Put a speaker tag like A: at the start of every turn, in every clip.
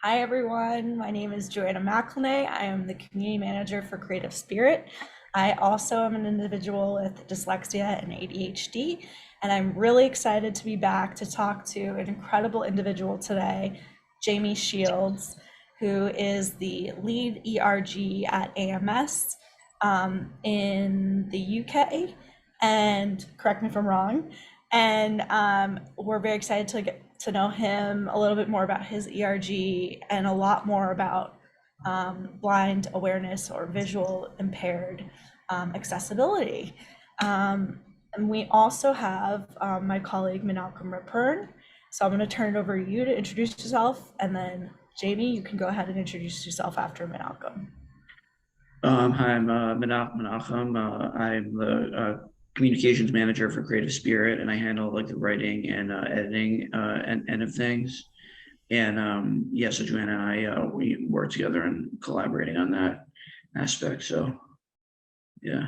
A: Hi everyone, my name is Joanna McElnay. I am the community manager for Creative Spirit. I also am an individual with dyslexia and ADHD, and I'm really excited to be back to talk to an incredible individual today, Jamie Shields, who is the lead ERG at AMS in the UK. And correct me if I'm wrong. And we're very excited to get to know him a little bit more about his ERG and a lot more about blind awareness or visual impaired accessibility. And we also have my colleague Minalcom Rapern. So I'm going to turn it over to you to introduce yourself, and then Jamie, you can go ahead and introduce yourself after Minalcom.
B: Hi, I'm Menachem. I'm the communications manager for Creative Spirit, and I handle like the writing and editing and end of things. And yeah, so Joanna and I we work together and collaborating on that aspect. So yeah.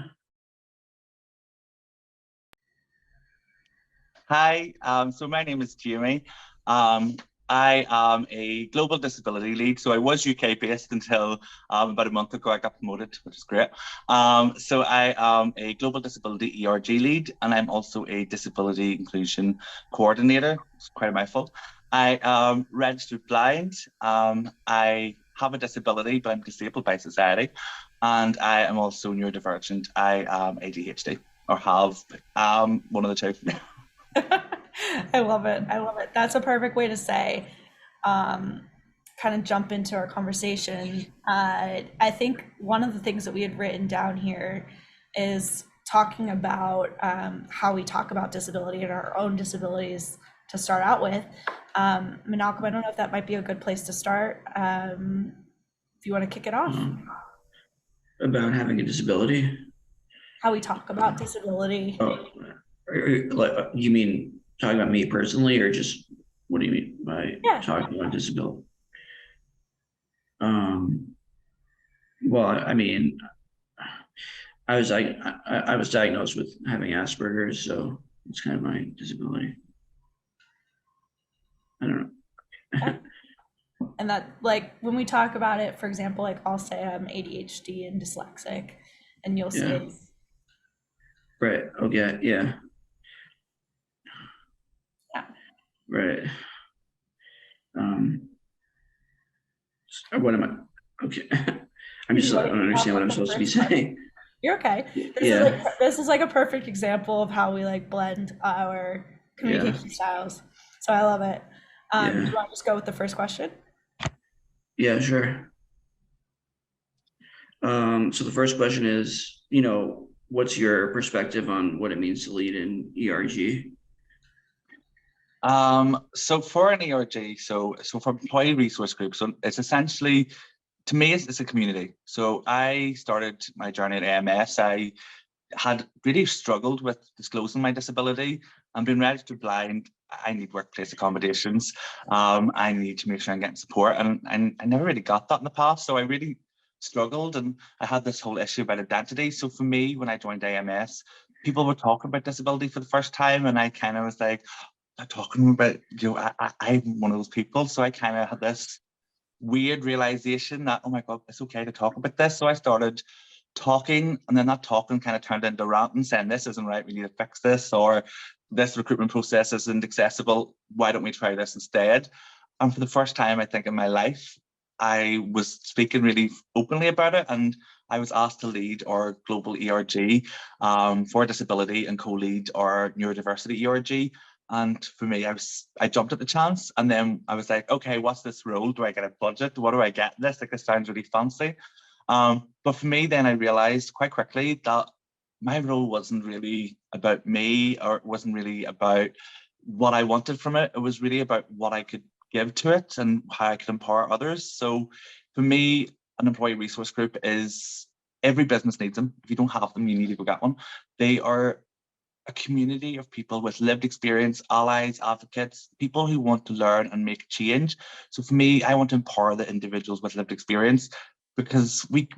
C: Hi, so my name is Jamie. I am a global disability lead. So I was UK based until about a month ago. I got promoted, which is great. So I am a global disability ERG lead, and I'm also a disability inclusion coordinator. It's quite a mouthful. I am registered blind. I have a disability, but I'm disabled by society. And I am also neurodivergent. I am ADHD, or have one of the two.
A: I love it. I love it. That's a perfect way to say, kind of jump into our conversation. I think one of the things that we had written down here is talking about how we talk about disability and our own disabilities to start out with. Minalcom, I don't know if that might be a good place to start. If you want to kick it off,
B: About having a disability.
A: how we talk about disability.
B: Oh, you mean talking about me personally, or just what do you mean by
A: Yeah.
B: talking about disability? Um, well, I mean, I was diagnosed with having Asperger's, so it's kind of my disability. I don't know.
A: And that, like, when we talk about it, for example, like I'll say I'm ADHD and dyslexic, and you'll
B: Yeah.
A: say,
B: Right. Okay. Yeah.
A: yeah,
B: Right. Um, what am I? Okay. I don't understand what I'm supposed to be saying.
A: you're okay.
B: Yeah.
A: This is like a perfect example of how we like blend our
B: Yeah.
A: communication styles. So I love it. Do
B: Yeah.
A: you want to just go with the first question?
B: Yeah. Sure. So the first question is, what's your perspective on what it means to lead in ERG?
C: So for an ERG, so for employee resource group, so it's essentially, to me, it's a community. So I started my journey at AMS. I had really struggled with disclosing my disability. I'm being registered blind. I need workplace accommodations. I need to make sure I'm getting support, and I never really got that in the past. So I really struggled, and I had this whole issue about identity. So for me, when I joined AMS, people were talking about disability for the first time, and I kind of was like, "I'm talking about, I'm one of those people." So I kind of had this weird realization that, oh my God, it's okay to talk about this. So I started talking, and then that talking kind of turned into ranting, saying this isn't right, we need to fix this, or this recruitment process isn't accessible, why don't we try this instead? And for the first time, I think, in my life, I was speaking really openly about it, and I was asked to lead our global ERG for disability and co-lead our neurodiversity ERG. And for me, I jumped at the chance, and then I was like, okay, what's this role? Do I get a budget? What do I get this? Like, this sounds really fancy. But for me, then I realized quite quickly that my role wasn't really about me, or it wasn't really about what I wanted from it. It was really about what I could give to it and how I could empower others. So for me, an employee resource group is, every business needs them. If you don't have them, you need to go get one. They are a community of people with lived experience, allies, advocates, people who want to learn and make change. So for me, I want to empower the individuals with lived experience, because we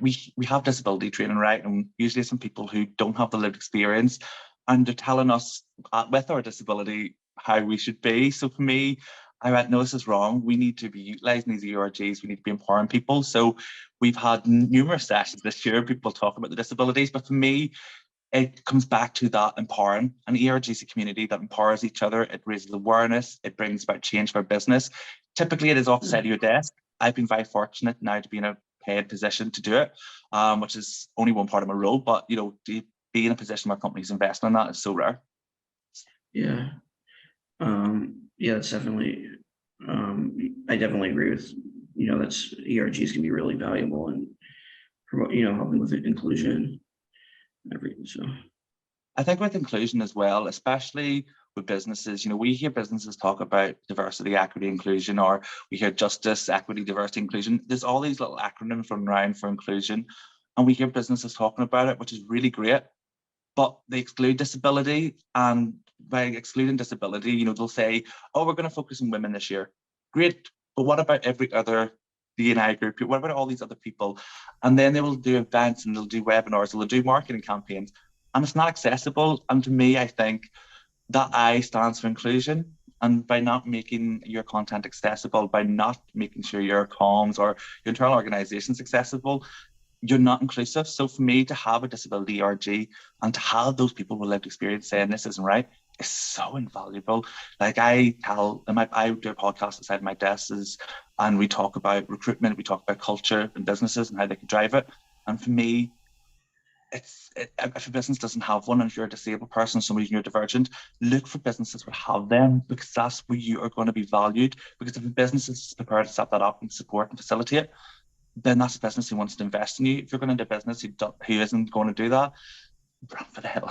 C: have disability training, right? And usually some people who don't have the lived experience, and they're telling us with our disability how we should be. So for me, I went, no, this is wrong. We need to be utilising these ERGs. We need to be empowering people. So we've had numerous sessions this year, people talk about the disabilities, but for me, it comes back to that empowering. An ERG is a community that empowers each other. It raises awareness. It brings about change for business. Typically, it is offside of your desk. I've been very fortunate now to be in a paid position to do it, which is only one part of my role. But, you know, to be in a position where companies invest in that is so rare.
B: Yeah. Yeah, it's definitely, I definitely agree with, that's ERGs can be really valuable and promote, helping with inclusion and everything. So
C: I think with inclusion as well, especially with businesses, we hear businesses talk about diversity, equity, inclusion, or we hear justice, equity, diversity, inclusion. There's all these little acronyms running around for inclusion, and we hear businesses talking about it, which is really great, but they exclude disability. And by excluding disability, they'll say, oh, we're going to focus on women this year. Great, but what about every other D&I group? What about all these other people? And then they will do events and they'll do webinars, they'll do marketing campaigns, and it's not accessible. And to me, I think that I stands for inclusion. And by not making your content accessible, by not making sure your comms or your internal organizations accessible, you're not inclusive. So for me to have a disability ERG and to have those people with lived experience saying this isn't right is so invaluable. Like I do a podcast beside my desk and we talk about recruitment, we talk about culture and businesses and how they can drive it. And for me, if a business doesn't have one, and if you're a disabled person, somebody neurodivergent, look for businesses that have them, because that's where you are going to be valued. Because if a business is prepared to set that up and support and facilitate, then that's a business who wants to invest in you. If you're going into a business who isn't going to do that, run for the hill.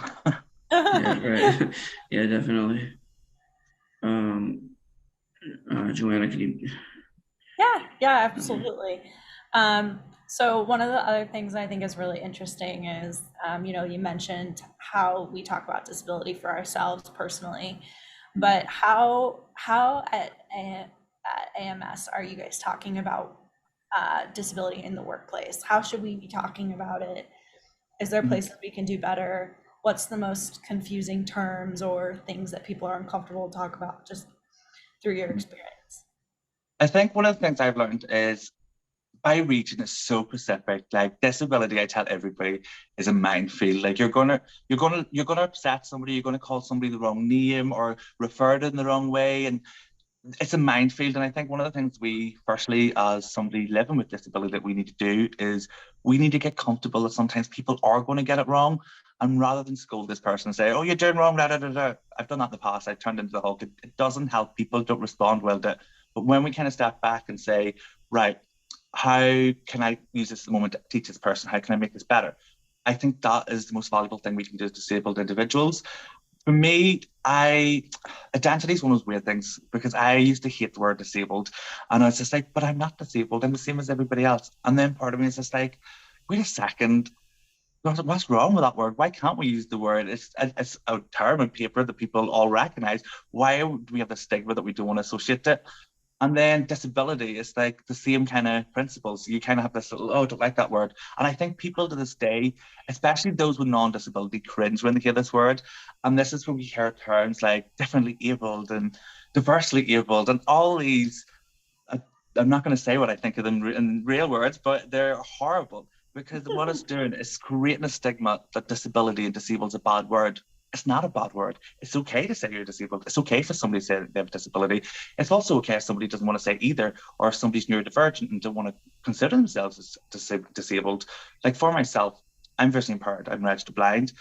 B: yeah, right. Yeah, definitely. Joanna, can you?
A: Yeah, absolutely. So one of the other things I think is really interesting is, you mentioned how we talk about disability for ourselves personally, but how at AMS are you guys talking about disability in the workplace? How should we be talking about it? Is there places we can do better? What's the most confusing terms or things that people are uncomfortable to talk about, just through your experience?
C: I think one of the things I've learned is by region is so specific. Like disability, I tell everybody, is a minefield. Like you're gonna upset somebody, you're gonna call somebody the wrong name or refer to them the wrong way, and it's a minefield. And I think one of the things we, firstly, as somebody living with disability, that we need to do is we need to get comfortable that sometimes people are going to get it wrong. And rather than scold this person and say, oh, you're doing wrong, da, da, da, da. I've done that in the past. I've turned into the Hulk. It doesn't help. People don't respond well to it. But when we kind of step back and say, right, how can I use this moment to teach this person? How can I make this better? I think that is the most valuable thing we can do as disabled individuals. For me, identity is one of those weird things, because I used to hate the word disabled, and I was just like, but I'm not disabled. I'm the same as everybody else. And then part of me is just like, wait a second, what's wrong with that word? Why can't we use the word? It's a term on paper that people all recognize. Why do we have the stigma that we don't want to associate it? And then disability is like the same kind of principles. You kind of have this little, oh, I don't like that word. And I think people to this day, especially those with non-disability, cringe when they hear this word. And this is where we hear terms like differently abled and diversely abled and all these. I'm not going to say what I think of them in real words, but they're horrible, because what it's doing is creating a stigma that disability and disabled is a bad word. It's not a bad word. It's okay to say you're disabled. It's okay for somebody to say they have a disability. It's also okay if somebody doesn't want to say either, or if somebody's neurodivergent and don't want to consider themselves as disabled. Like for myself, I'm visually impaired. I'm registered blind.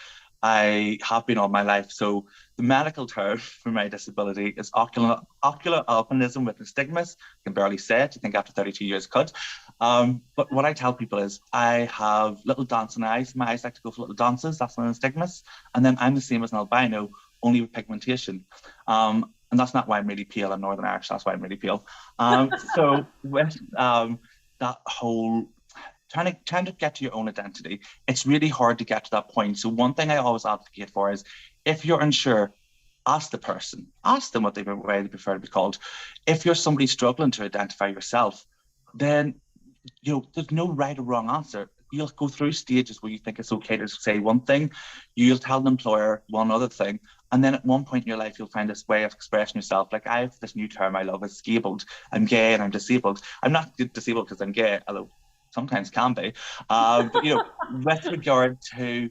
C: I have been all my life. So the medical term for my disability is ocular albinism with nystagmus. I can barely say it. I think after 32 years could. But what I tell people is I have little dancing eyes. My eyes like to go for little dances. That's my nystagmus. And then I'm the same as an albino, only with pigmentation. And that's not why I'm really pale. I'm Northern Irish. That's why I'm really pale. So with that whole trying to get to your own identity, it's really hard to get to that point. So one thing I always advocate for is, if you're unsure, ask the person, ask them what they prefer to be called. If you're somebody struggling to identify yourself, then there's no right or wrong answer. you'll go through stages where you think it's okay to say one thing, you'll tell the employer one other thing, and then at one point in your life, you'll find this way of expressing yourself. Like I have this new term I love, it's scabled. I'm gay and I'm disabled. I'm not disabled because I'm gay, although sometimes can be. But with regard to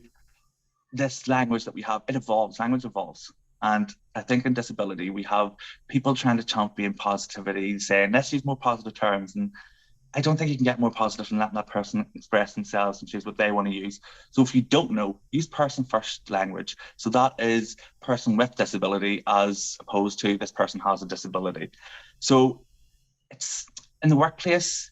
C: this language that we have, it evolves, language evolves. And I think in disability, we have people trying to champion positivity, saying, let's use more positive terms. And I don't think you can get more positive than letting that person express themselves and choose what they want to use. So if you don't know, use person first language. So that is person with disability as opposed to this person has a disability. So it's in the workplace,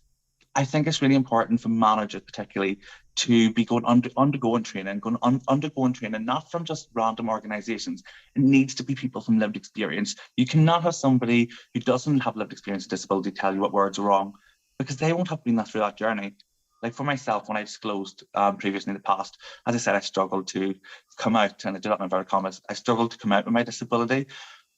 C: I think it's really important for managers particularly to be undergoing training, not from just random organizations. It needs to be people from lived experience. You cannot have somebody who doesn't have lived experience with disability tell you what words are wrong, because they won't have been through that journey. Like for myself, when I disclosed previously in the past, as I said, I struggled to come out, and I did that in inverted commas, I struggled to come out with my disability.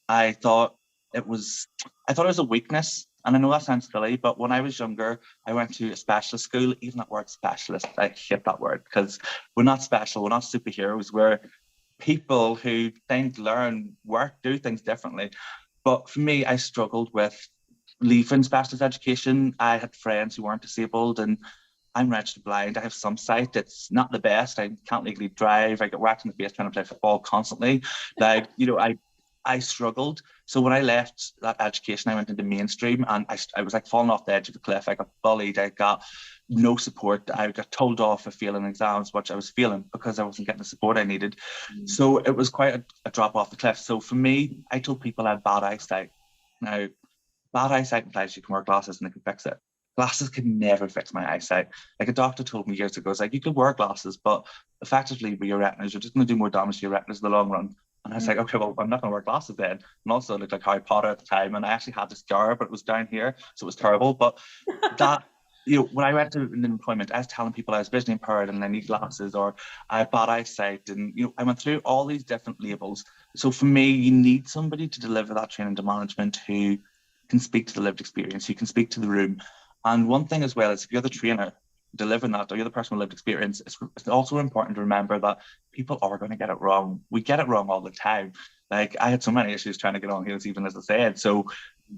C: I thought it was a weakness. And I know that sounds silly, but when I was younger, I went to a specialist school. Even that word specialist, I hate that word, because we're not special, we're not superheroes, we're people who think, learn, work, do things differently. But for me, I struggled with leaving specialist education. I had friends who weren't disabled, and I'm registered blind. I have some sight. It's not the best. I can't legally drive. I get whacked in the face trying to play football constantly. Like, I struggled. So when I left that education, I went into mainstream, and I was like falling off the edge of the cliff. I got bullied. I got no support. I got told off for failing exams, which I was failing because I wasn't getting the support I needed. So it was quite a drop off the cliff. So for me, I told people I had bad eyesight. Now, bad eyesight implies you can wear glasses and they can fix it. Glasses can never fix my eyesight. Like a doctor told me years ago, it's like, you can wear glasses, but effectively with your retinas, you're just going to do more damage to your retinas in the long run. And I was like, okay, well, I'm not going to wear glasses then. And also, I looked like Harry Potter at the time, and I actually had this scar, but it was down here, so it was terrible. But that, when I went to employment, I was telling people I was visually impaired and I need glasses, or I have bad eyesight, and I went through all these different labels. So for me, you need somebody to deliver that training to management who can speak to the lived experience, who can speak to the room. And one thing as well is, if you're the trainer delivering that, or you're the person with lived experience, it's also important to remember that people are going to get it wrong. We get it wrong all the time. Like I had so many issues trying to get on here, even as I said. So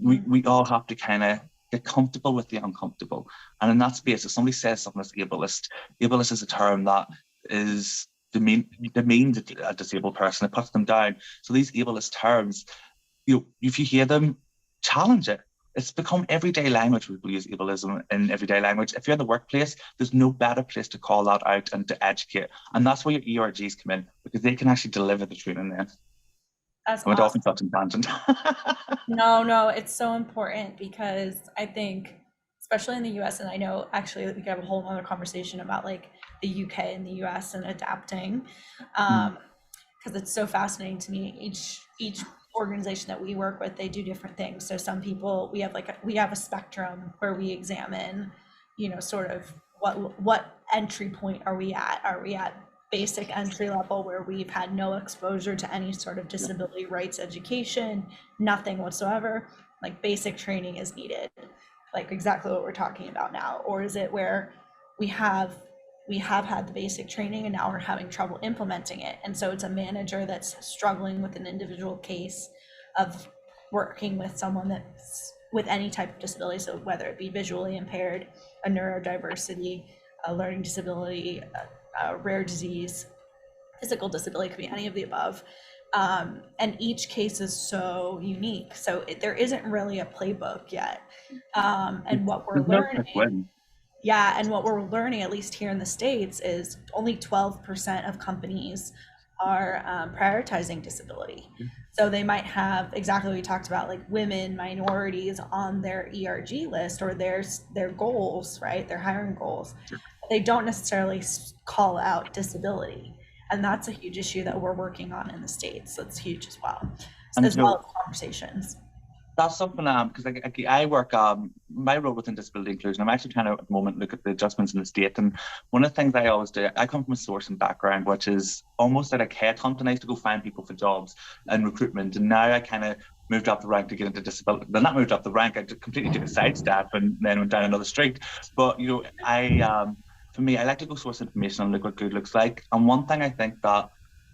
C: we all have to kind of get comfortable with the uncomfortable. And in that space, if somebody says something that's ableist is a term that is demeans a disabled person. It puts them down. So these ableist terms, if you hear them, challenge it. It's become everyday language. People use ableism in everyday language. If you're in the workplace, there's no better place to call that out and to educate. And that's where your ERGs come in, because they can actually deliver the training then.
A: That's
C: I went off
A: awesome.
C: on such a tangent.
A: No, it's so important, because I think, especially in the US, and I know actually we could have a whole other conversation about like the UK and the US and adapting, because it's so fascinating to me. Each organization that we work with, they do different things. So some people, we have a spectrum where we examine, sort of what entry point are we at? Are we at basic entry level, where we've had no exposure to any sort of disability rights education, nothing whatsoever, like basic training is needed, like exactly what we're talking about now? Or is it where we have had the basic training and now we're having trouble implementing it, and so it's a manager that's struggling with an individual case of working with someone that's with any type of disability, so whether it be visually impaired, a neurodiversity, a learning disability, a rare disease, physical disability, could be any of the above. And each case is so unique. So there isn't really a playbook yet. And what we're learning, and what we're learning, at least here in the States, is only 12% of companies are prioritizing disability. So they might have exactly what we talked about, like women, minorities on their ERG list or their goals, right? Their hiring goals. They don't necessarily call out disability. And that's a huge issue that we're working on in the States. So it's huge as well, as well as conversations.
C: That's something because I work my role within disability inclusion. I'm actually trying to at the moment look at the adjustments in the state, and one of the things I always do, I come from a sourcing background, which is almost like headhunting. I used to go find people for jobs and recruitment, and now I kind of moved up the rank to get into disability. Well, not moved up the rank, I completely took a sidestep and then went down another street. But for me, I like to go source information and look what good looks like. And one thing I think that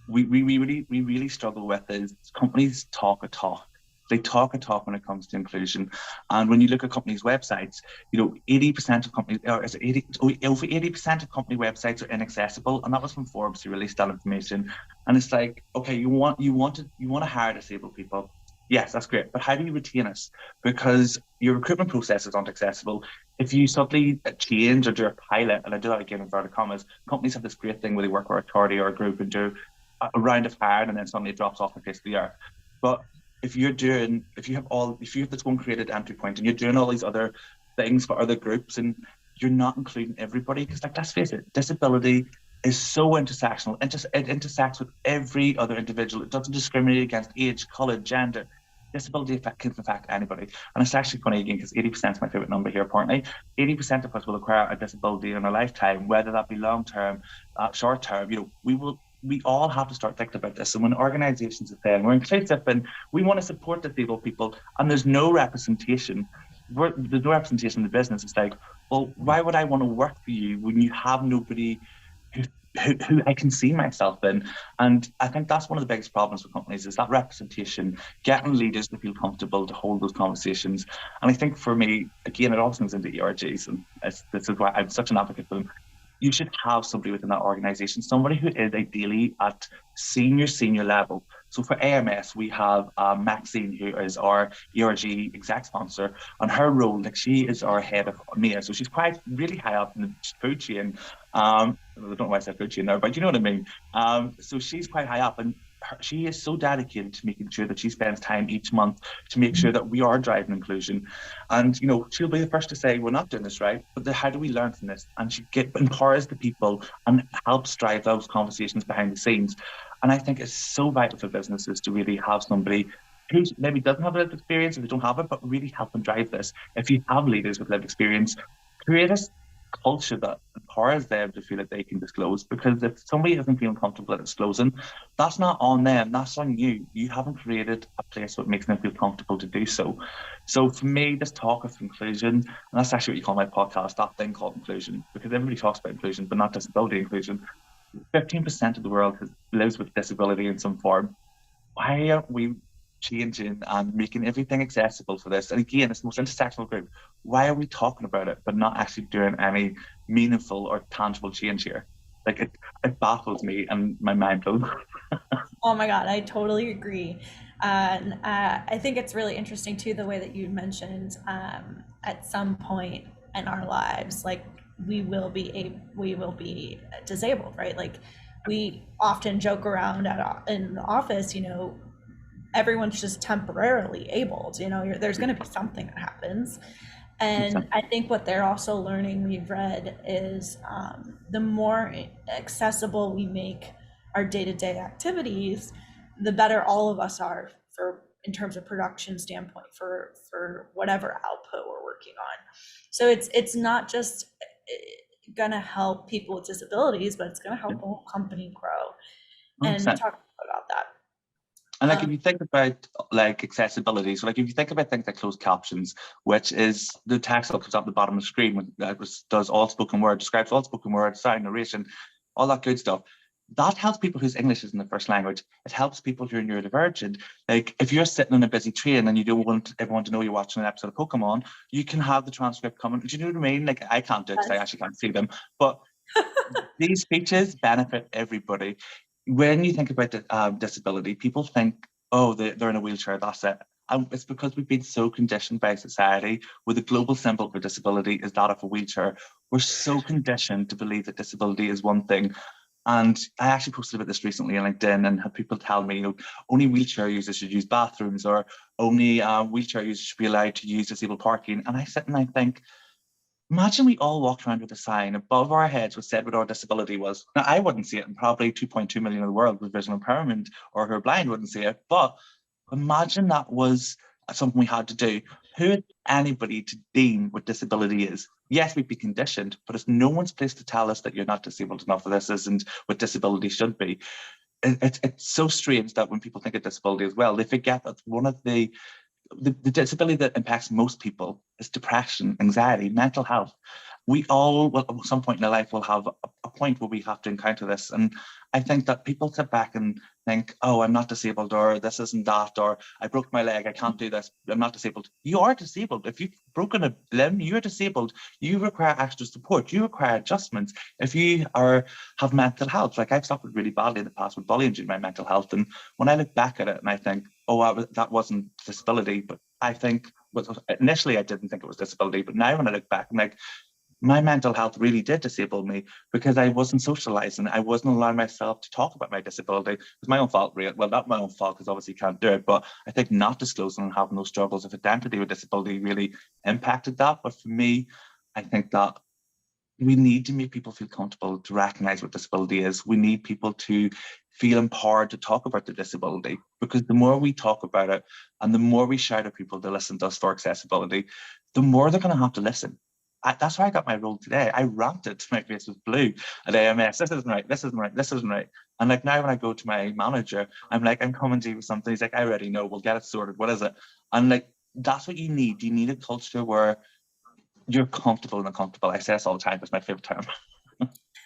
C: we really struggle with is companies talk a talk. They talk a talk when it comes to inclusion. And when you look at companies' websites, 80% of companies, or is it 80, over 80% of company websites are inaccessible. And that was from Forbes, who released that information. And it's like, okay, you want to hire disabled people. Yes, that's great. But how do you retain us? Because your recruitment processes aren't accessible. If you suddenly change or do a pilot, and I do that again in inverted commas, companies have this great thing where they work with a charity or a group and do a round of hiring, and then suddenly it drops off the face of the earth. But if you have this one created entry point and you're doing all these other things for other groups and you're not including everybody, because let's face it, disability is so intersectional. It intersects with every other individual. It doesn't discriminate against age, colour, gender. Disability can affect anybody. And it's actually funny again, because 80% is my favorite number here, apparently. 80% of us will acquire a disability in our lifetime, whether that be long term, short term. We all have to start thinking about this. And when organizations are saying we're inclusive and we want to support disabled people, and there's no representation, in the business, it's like, well, why would I want to work for you when you have nobody who I can see myself in? And I think that's one of the biggest problems with companies, is that representation, getting leaders to feel comfortable to hold those conversations. And I think for me, again, it also comes into ERGs, and this is why I'm such an advocate for them. You should have somebody within that organization, somebody who is ideally at senior level. So for AMS, we have Maxine, who is our ERG exec sponsor, and her role, she is our head of MEA. So she's quite really high up in the food chain. I don't know why I said food chain there, but you know what I mean. So she's quite high up, and she is so dedicated to making sure that she spends time each month to make sure that we are driving inclusion. And she'll be the first to say we're not doing this right, but how do we learn from this? And she empowers the people and helps drive those conversations behind the scenes. And I think it's so vital for businesses to really have somebody who maybe doesn't have lived experience, if they don't have it, but really help them drive this. If you have leaders with lived experience, create a culture that empowers them to feel that they can disclose. Because if somebody isn't feeling comfortable at disclosing, that's not on them, that's on you. You haven't created a place that makes them feel comfortable to do so. So for me, this talk of inclusion, and that's actually what you call my podcast, that thing called inclusion, because everybody talks about inclusion, but not disability inclusion. 15% of the world lives with disability in some form. Why aren't we changing and making everything accessible for this? And again, it's the most intersectional group. Why are we talking about it but not actually doing any meaningful or tangible change here? Like, it baffles me and my mind blows.
A: Oh my God, I totally agree. And I think it's really interesting too, the way that you mentioned at some point in our lives, like we will be disabled, right? Like we often joke around in the office, everyone's just temporarily abled, there's going to be something that happens. And I think what they're also learning, we've read, is the more accessible we make our day-to-day activities, the better all of us are in terms of production standpoint for whatever output we're working on. So it's not just going to help people with disabilities, but it's going to help the whole company grow. 100%. And talk about that.
C: And if you think about accessibility, so if you think about things like closed captions, which is the text that comes up at the bottom of the screen, when does all spoken word, describes all spoken word, sound, narration, all that good stuff. That helps people whose English isn't their first language. It helps people who are neurodivergent. Like if you're sitting on a busy train and you don't want everyone to know you're watching an episode of Pokemon, you can have the transcript coming. Do you know what I mean? Like I can't do it because I actually can't see them. But these features benefit everybody. When you think about disability, people think, oh, they're in a wheelchair, that's it. And it's because we've been so conditioned by society, where the global symbol for disability is that of a wheelchair. We're so conditioned to believe that disability is one thing. And I actually posted about this recently on LinkedIn and had people tell me, only wheelchair users should use bathrooms, or only wheelchair users should be allowed to use disabled parking. And I sit and I think, imagine we all walked around with a sign above our heads which said what our disability was. Now, I wouldn't see it, and probably 2.2 million of the world with visual impairment or who are blind wouldn't see it. But imagine that was something we had to do. Who is anybody to deem what disability is? Yes, we'd be conditioned, but it's no one's place to tell us that you're not disabled enough, or this isn't what disability should be. It's so strange that when people think of disability as well, they forget that one of the disability that impacts most people is depression, anxiety, mental health. we all will, at some point in our life, will have a point where we have to encounter this. And I think that people sit back and think, oh, I'm not disabled, or this isn't that, or I broke my leg, I can't do this, I'm not disabled. You are disabled. If you've broken a limb, you're disabled. You require extra support. You require adjustments. If you have mental health, like I've suffered really badly in the past with bullying due to my mental health. And when I look back at it and I think, oh, that wasn't disability, but I think, initially I didn't think it was disability, but now when I look back, I'm like, my mental health really did disable me because I wasn't socializing. I wasn't allowing myself to talk about my disability. It was my own fault, really. Well, not my own fault, because obviously you can't do it, but I think not disclosing and having those struggles of identity with disability really impacted that. But for me, I think that we need to make people feel comfortable to recognize what disability is. We need people to feel empowered to talk about their disability, because the more we talk about it and the more we shout at people to listen to us for accessibility, the more they're going to have to listen. That's why I got my role today. I ranted till my face was blue at AMS. This isn't right. This isn't right. This isn't right. And like now when I go to my manager, I'm like, I'm coming to you with something. He's like, I already know. We'll get it sorted. What is it? And like, that's what you need. You need a culture where you're comfortable and uncomfortable. I say this all the time. It's my favorite term.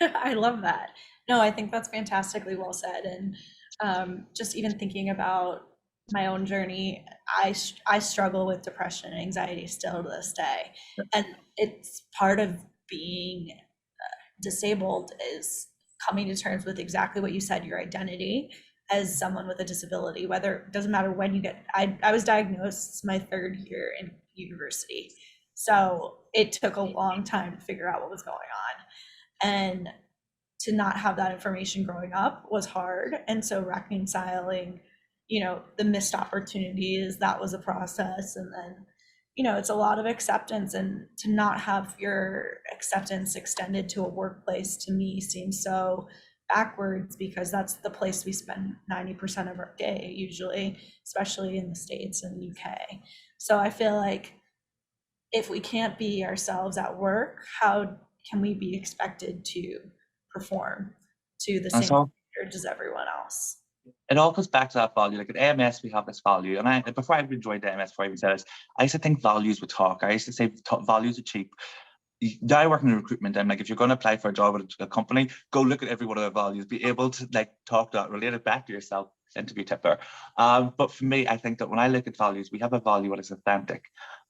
A: I love that. No, I think that's fantastically well said. And just even thinking about my own journey, I struggle with depression and anxiety still to this day. And it's part of being disabled is coming to terms with exactly what you said, your identity as someone with a disability, whether it doesn't matter when you get, I was diagnosed my 3rd year in university. So it took a long time to figure out what was going on. And to not have that information growing up was hard. And so reconciling, the missed opportunities, that was a process. And then, it's a lot of acceptance, and to not have your acceptance extended to a workplace to me seems so backwards, because that's the place we spend 90% of our day usually, especially in the States and the UK. So I feel like if we can't be ourselves at work, how can we be expected to perform to the same standards as everyone else?
C: It all goes back to that value. Like at AMS, we have this value. And before I even joined AMS, before I even said this, I used to think values would talk. I used to say values are cheap. Now I work in recruitment. I'm like, if you're going to apply for a job at a company, go look at every one of their values, be able to like talk that, relate it back to yourself. Interview tip there. But for me, I think that when I look at values, we have a value that is authentic.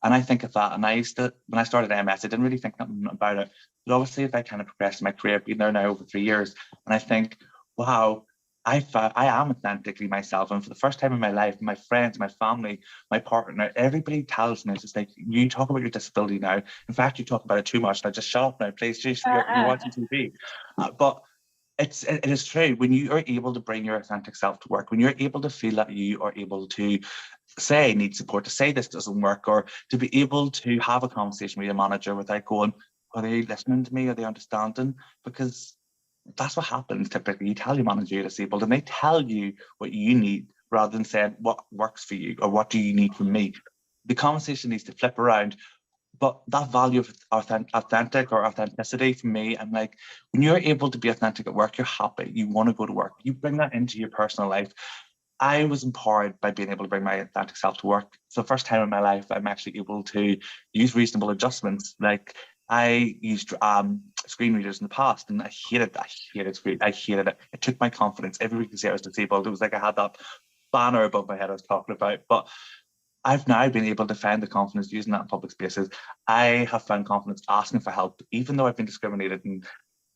C: And I think of that. And I used to, when I started AMS, I didn't really think nothing about it. But obviously, if I kind of progressed in my career, I've been there now over 3 years, and I think, wow, I am authentically myself. And for the first time in my life, my friends, my family, my partner, everybody tells me, it's just like, you talk about your disability now. In fact, you talk about it too much. Now just shut up now, please. You're watching TV. But it is true. When you are able to bring your authentic self to work, when you're able to feel that you are able to say I need support, to say this doesn't work, or to be able to have a conversation with your manager without going, are they listening to me? Are they understanding? Because that's what happens typically. You tell your manager you're disabled and they tell you what you need rather than saying what works for you or what do you need from me. The conversation needs to flip around. But that value of authentic or authenticity for me, I'm like, when you're able to be authentic at work, you're happy. You want to go to work. You bring that into your personal life. I was empowered by being able to bring my authentic self to work. It's the first time in my life I'm actually able to use reasonable adjustments. Like I used screen readers in the past, and I hated it. It took my confidence. Everybody could say I was disabled. It was like I had that banner above my head I was talking about. But I've now been able to find the confidence using that in public spaces. I have found confidence asking for help, even though I've been discriminated and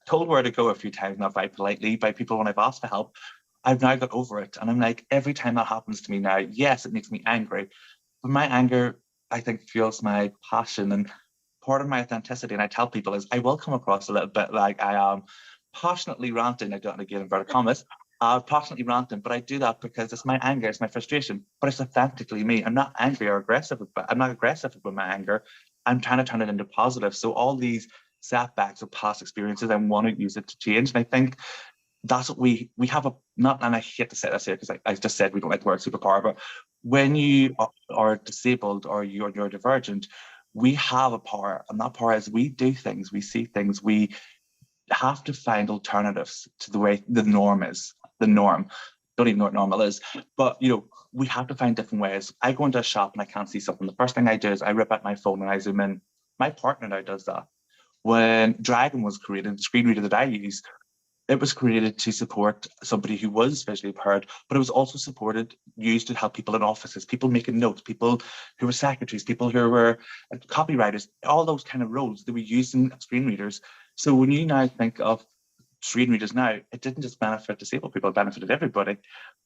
C: told where to go a few times, not very politely, by people when I've asked for help. I've now got over it. And I'm like, every time that happens to me now, yes, it makes me angry. But my anger, I think, fuels my passion. And part of my authenticity, and I tell people, is I will come across a little bit like I am passionately ranting. I don't want to get inverted commas. Passionately ranting, but I do that because it's my anger, it's my frustration, but it's authentically me. I'm not angry or aggressive, but I'm not aggressive with my anger. I'm trying to turn it into positive. So all these setbacks of past experiences, I want to use it to change. And I think that's what we have a, not, and I hate to say this here because I just said we don't like the word superpower, but when you are disabled or you're neurodivergent, we have a power, and that power is we do things, we see things, we have to find alternatives to the way the norm is. The norm, don't even know what normal is, but we have to find different ways. I go into a shop and I can't see something. The first thing I do is I rip out my phone and I zoom in. My partner now does that. when Dragon was created, the screen reader that I use, it was created to support somebody who was visually impaired, but it was also used to help people in offices, people making notes, people who were secretaries, people who were copywriters, all those kind of roles. They were using screen readers. So when you now think of screen readers now, it didn't just benefit disabled people, it benefited everybody.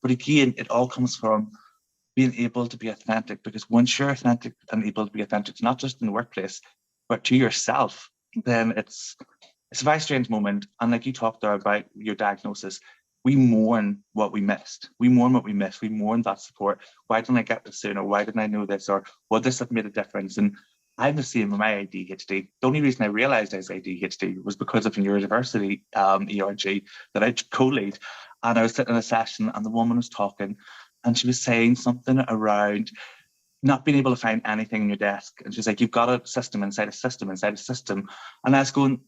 C: But again, it all comes from being able to be authentic, because once you're authentic and able to be authentic, not just in the workplace, but to yourself, then it's a very strange moment. And like you talked there about your diagnosis, we mourn what we missed. We mourn what we missed. We mourn that support. Why didn't I get this sooner? Why didn't I know this? Or would this have made a difference? And I'm the same with my ADHD. The only reason I realized I was ADHD was because of a neurodiversity ERG that I co-lead. And I was sitting in a session and the woman was talking and she was saying something around not being able to find anything on your desk. And she's like, you've got a system inside a system inside a system. And I was going,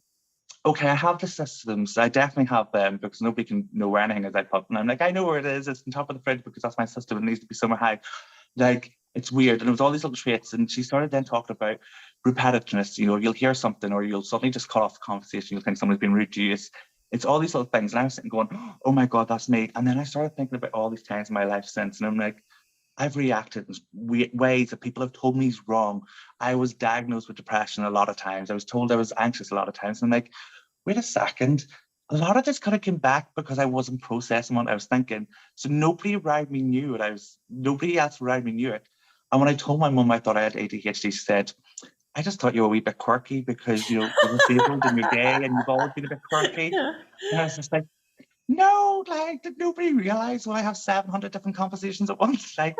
C: okay, I have the systems. I definitely have them because nobody can know where anything is I put. And I'm like, I know where it is. It's on top of the fridge because that's my system. It needs to be somewhere high. Like, it's weird. And it was all these little traits. And she started then talking about repetitiveness. You know, you'll hear something or you'll suddenly just cut off the conversation. You'll think someone's been rude to you. It's all these little things. And I was sitting going, oh my God, that's me. And then I started thinking about all these times in my life since. And I'm like, I've reacted in ways that people have told me is wrong. I was diagnosed with depression a lot of times. I was told I was anxious a lot of times. And I'm like, wait a second, a lot of this kind of came back because I wasn't processing what I was thinking. So nobody around me knew nobody else around me knew it. And when I told my mum I thought I had ADHD, she said, I just thought you were a wee bit quirky because, you know, you're disabled and you're gay and you've always been a bit quirky. And I was just like, no, like, did nobody realize I have 700 different conversations at once? Like,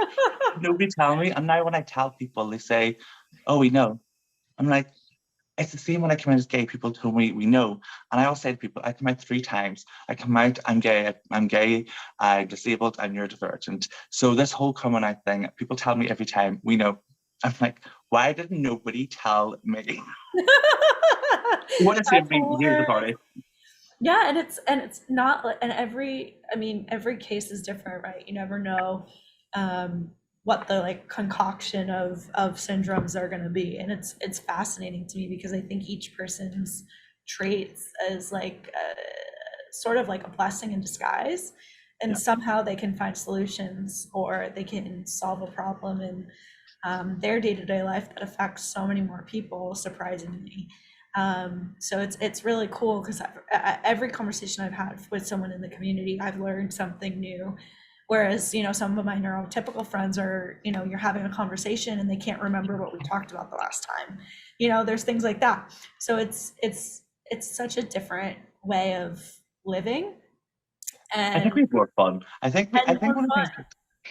C: nobody tell me. And now when I tell people, they say, oh, we know. I'm like, it's the same when I come out as gay. People told me we know. And I always say to people, I come out 3 times. I come out, I'm gay, I'm disabled, I'm neurodivergent. So this whole coming out thing, people tell me every time, we know. I'm like, why didn't nobody tell me? What is every year the party?
A: Yeah, and it's not like, and every case is different, right? You never know what the like concoction of syndromes are going to be, and it's fascinating to me because I think each person's traits is like sort of like a blessing in disguise, and somehow they can find solutions or they can solve a problem in their day-to-day life that affects so many more people, surprisingly. So it's really cool because every conversation I've had with someone in the community, I've learned something new. Whereas, you know, some of my neurotypical friends are, you know, you're having a conversation and they can't remember what we talked about the last time. You know, there's things like that. So it's such a different way of living. And
C: I think we have more fun. I think one of the
A: fun.
C: things,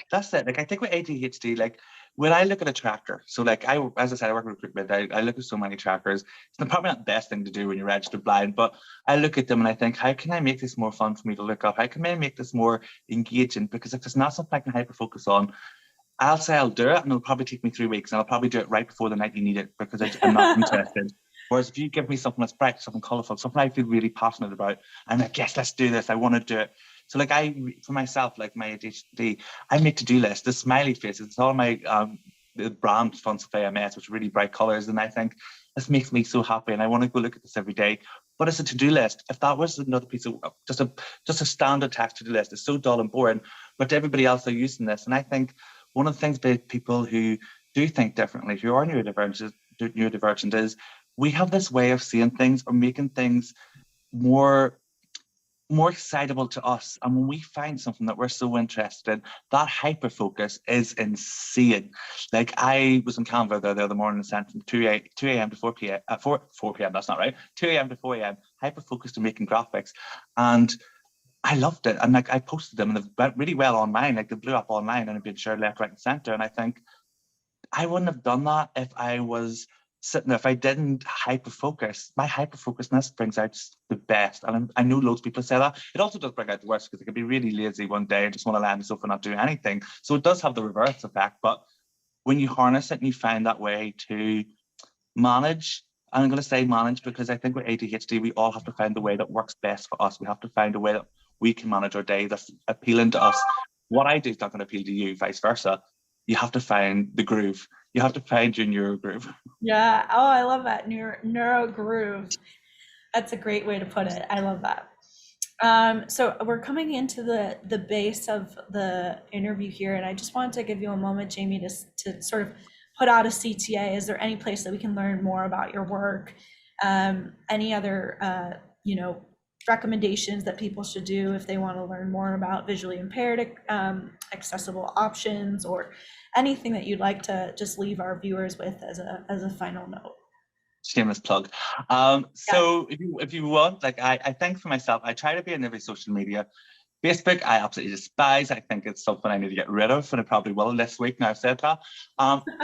C: that's it. Like, I think with ADHD, like when I look at a tracker, so like as I said, I work in recruitment. I look at so many trackers. It's probably not the best thing to do when you're registered blind, but I look at them and I think, how can I make this more fun for me to look up? How can I make this more engaging? Because if it's not something I can hyper focus on, I'll say I'll do it, and it'll probably take me 3 weeks, and I'll probably do it right before the night you need it because I'm not interested. Whereas if you give me something that's bright, something colourful, something I feel really passionate about, I'm like, yes, let's do this. I want to do it. So like for myself, like my ADHD, I make to-do lists, the smiley faces, it's all my the brand fonts of AMS, which are really bright colours. And I think this makes me so happy and I want to go look at this every day. But it's a to-do list. If that was another piece of just a standard text to-do list, it's so dull and boring. But to everybody else are using this. And I think one of the things about people who do think differently, who are neurodivergent is we have this way of seeing things or making things more excitable to us. And when we find something that we're so interested in, that hyper focus is insane. Like I was in Canva the other morning and sent from 2 a.m. to 4 p.m. 4 p.m. That's not right. 2 a.m. to 4 a.m. hyper focused on making graphics. And I loved it. And like I posted them and they've went really well online. Like they blew up online and have been shared left, right, and center. And I think I wouldn't have done that if I was sitting there, if I didn't hyper focus. My hyper focusedness brings out the best. And I know loads of people say that. It also does bring out the worst because I could be really lazy one day and just want to lie on the sofa and not do anything. So it does have the reverse effect. But when you harness it and you find that way to manage, and I'm going to say manage because I think with ADHD, we all have to find the way that works best for us. We have to find a way that we can manage our day that's appealing to us. What I do is not going to appeal to you, vice versa. You have to find the groove. You have to find your neuro groove.
A: Yeah. Oh, I love that. Neuro groove. That's a great way to put it. I love that. So we're coming into the base of the interview here, and I just wanted to give you a moment, Jamie, to sort of put out a CTA. Is there any place that we can learn more about your work? Any other, recommendations that people should do if they want to learn more about visually impaired accessible options, or anything that you'd like to just leave our viewers with as a final note?
C: Shameless plug. So if you want, like I think for myself, I try to be on every social media. Facebook, I absolutely despise. I think it's something I need to get rid of, and I probably will this week. Now I've said that.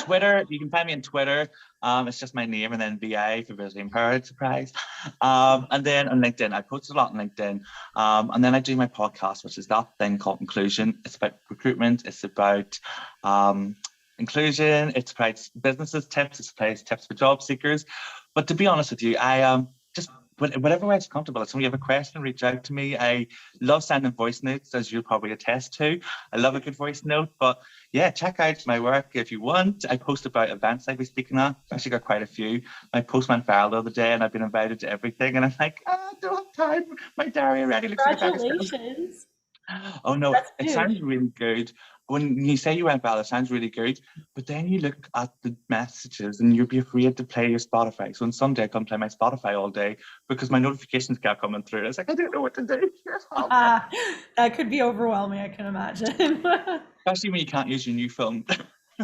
C: Twitter, you can find me on Twitter. It's just my name and then VI for visually impaired. Surprise. And then on LinkedIn, I post a lot on LinkedIn. And then I do my podcast, which is that thing called Inclusion. It's about recruitment. It's about inclusion. It provides businesses tips. It provides tips for job seekers. But to be honest with you, I just whatever way it's comfortable. If somebody have a question, reach out to me. I love sending voice notes, as you'll probably attest to. I love a good voice note. But yeah, check out my work if you want. I post about events I'll be speaking at. I've actually got quite a few. My post went viral the other day, and I've been invited to everything. And I'm like, I don't have time. My diary already looks like
A: Congratulations.
C: Oh no,
A: That's
C: it
A: huge.
C: sounds really good. When you say you went viral, it sounds really good. But then you look at the messages and you'll be afraid to play your Spotify. So on some day I couldn't play my Spotify all day because my notifications kept coming through. It's like, I don't know what to do.
A: That could be overwhelming, I can imagine.
C: Especially when you can't use your new phone.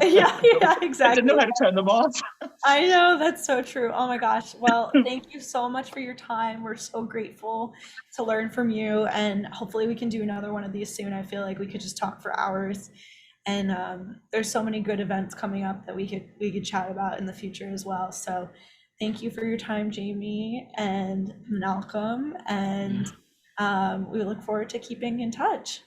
A: Yeah, exactly.
C: I didn't know how to turn them off.
A: I know, that's so true. Oh my gosh. Well, thank you so much for your time. We're so grateful to learn from you, and hopefully we can do another one of these soon. I feel like we could just talk for hours, and there's so many good events coming up that we could chat about in the future as well. So thank you for your time, Jamie and Malcolm, and we look forward to keeping in touch.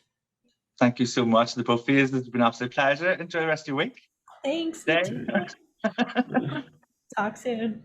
C: Thank you so much to the both of you. It's been an absolute pleasure. Enjoy the rest of your week.
A: Thanks. Talk soon.